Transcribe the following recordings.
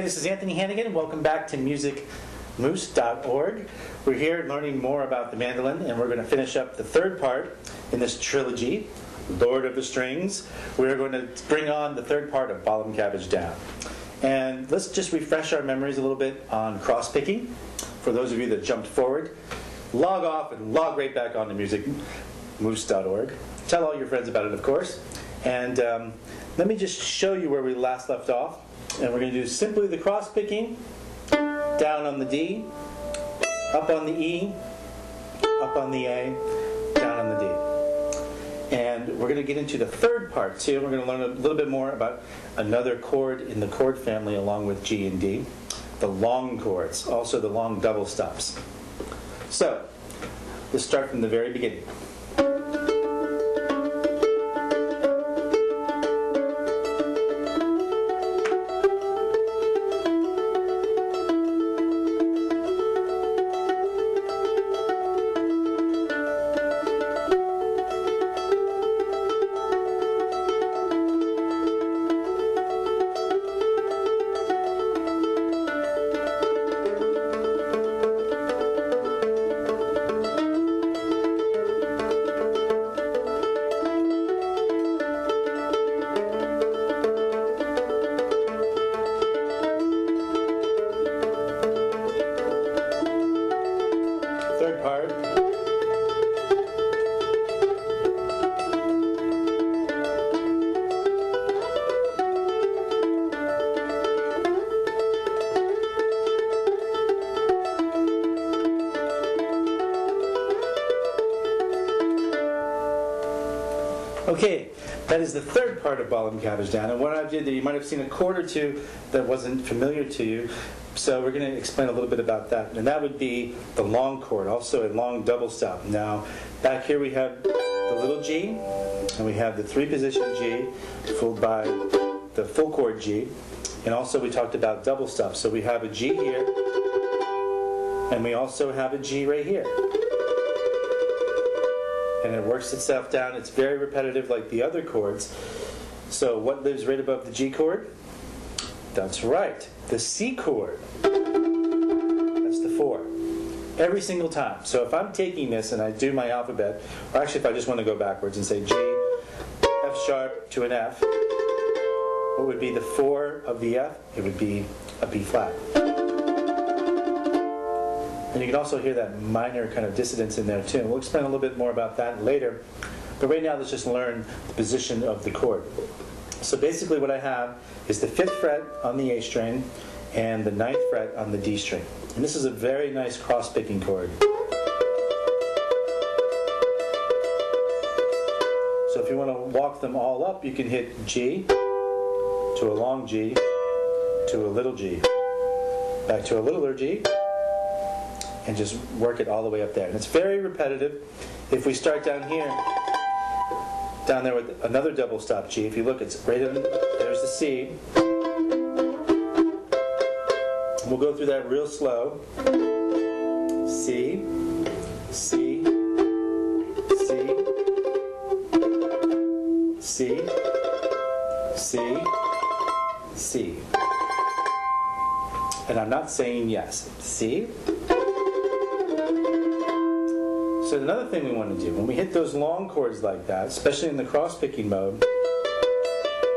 this is Anthony Hannigan. Welcome back to musicmoose.org. We're here learning more about the mandolin, and we're going to finish up the third part in this trilogy, Lord of the Strings. We're going to bring on the third part of Ball and Cabbage Down. And let's just refresh our memories a little bit on cross-picking. For those of you that jumped forward, log off and log right back on to musicmoose.org. Tell all your friends about it, of course. And let me just show you where we last left off. And we're going to do simply the cross-picking, down on the D, up on the E, up on the A, down on the D. And we're going to get into the third part too. We're going to learn a little bit more about another chord in the chord family along with G and D, the long chords, also the long double stops. So, let's start from the very beginning. Third part. Okay, that is the third part of Ball and Cabbage Down. And what I did, you might have seen a chord or two that wasn't familiar to you. So we're going to explain a little bit about that. And that would be the long chord, also a long double stop. Now, back here we have the little G, and we have the three position G, followed by the full chord G. And also we talked about double stops. So we have a G here, and we also have a G right here. And it works itself down. It's very repetitive like the other chords. So what lives right above the G chord? That's right, the C chord. That's the 4. Every single time. So if I'm taking this and I do my alphabet, or actually if I just want to go backwards and say G, F sharp to an F, what would be the 4 of the F? It would be a B flat. And you can also hear that minor kind of dissonance in there too. And we'll explain a little bit more about that later. But right now let's just learn the position of the chord. So basically what I have is the 5th fret on the A string and the 9th fret on the D string. And this is a very nice cross-picking chord. So if you want to walk them all up, you can hit G to a long G to a little G, back to a littler G, and just work it all the way up there. And it's very repetitive. If we start down here, down there with another double stop G, if you look, it's right in, there's the C. We'll go through that real slow. C, C, C, C, C, C. And I'm not saying yes. C. So another thing we want to do, when we hit those long chords like that, especially in the cross-picking mode,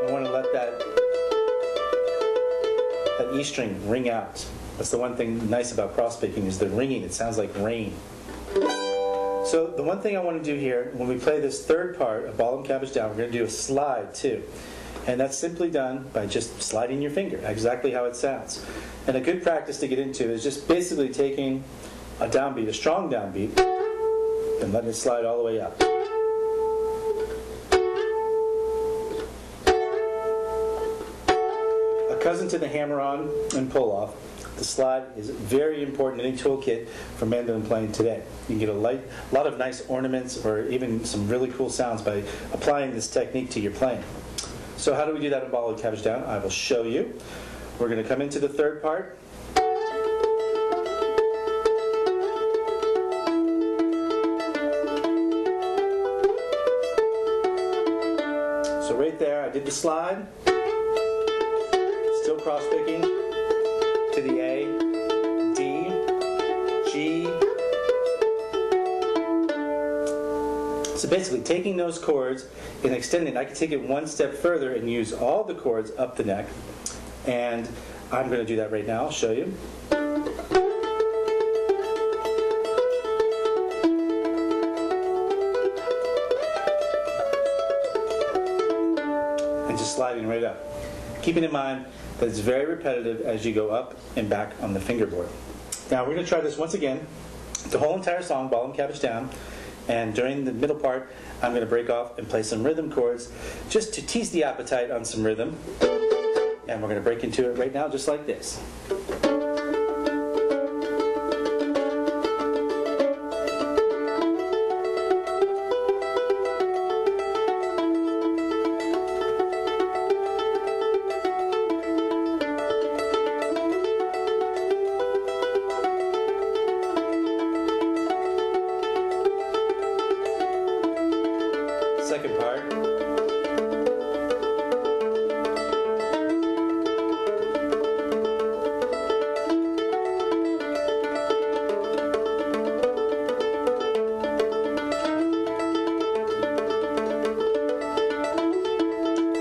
we want to let that E string ring out. That's the one thing nice about cross-picking is the ringing. It sounds like rain. So the one thing I want to do here, when we play this third part of Ball and Cabbage Down, we're going to do a slide too. And that's simply done by just sliding your finger, exactly how it sounds. And a good practice to get into is just basically taking a downbeat, a strong downbeat, and letting it slide all the way up. A cousin to the hammer-on and pull-off, the slide is very important in any toolkit for mandolin playing today. You can get a lot of nice ornaments or even some really cool sounds by applying this technique to your playing. So how do we do that in Ball and Cabbage Down? I will show you. We're going to come into the third part. So right there, I did the slide, still cross-picking, to the A, D, G. So basically taking those chords and extending, I can take it one step further and use all the chords up the neck. And I'm going to do that right now. I'll show you. And just sliding right up. Keeping in mind that it's very repetitive as you go up and back on the fingerboard. Now we're going to try this once again. The whole entire song, Ball and Cabbage Down. And during the middle part, I'm going to break off and play some rhythm chords just to tease the appetite on some rhythm. And we're going to break into it right now just like this. Second part.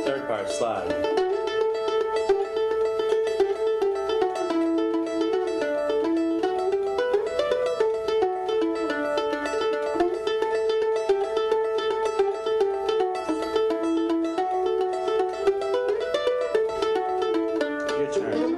Third part, slide. Your turn.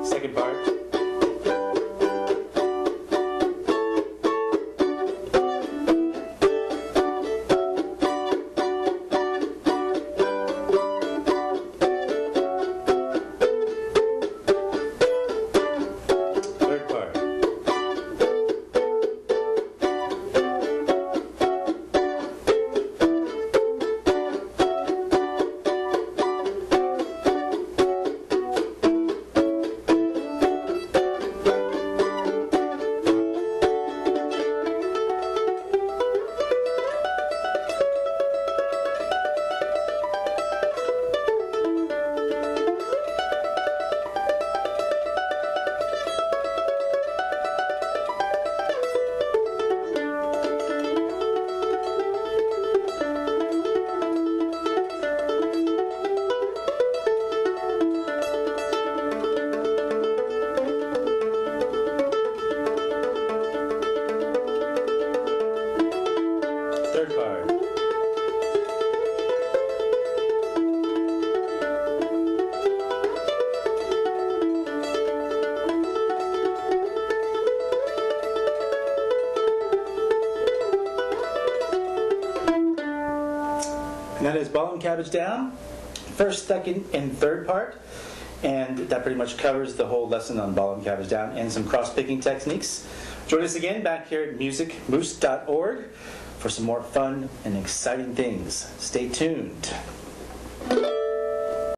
Second part. Third part. Third part. And that is Ball and Cabbage Down, first, second, and third part. And that pretty much covers the whole lesson on Ball and Cabbage Down and some cross-picking techniques. Join us again back here at musicmoose.org for some more fun and exciting things. Stay tuned.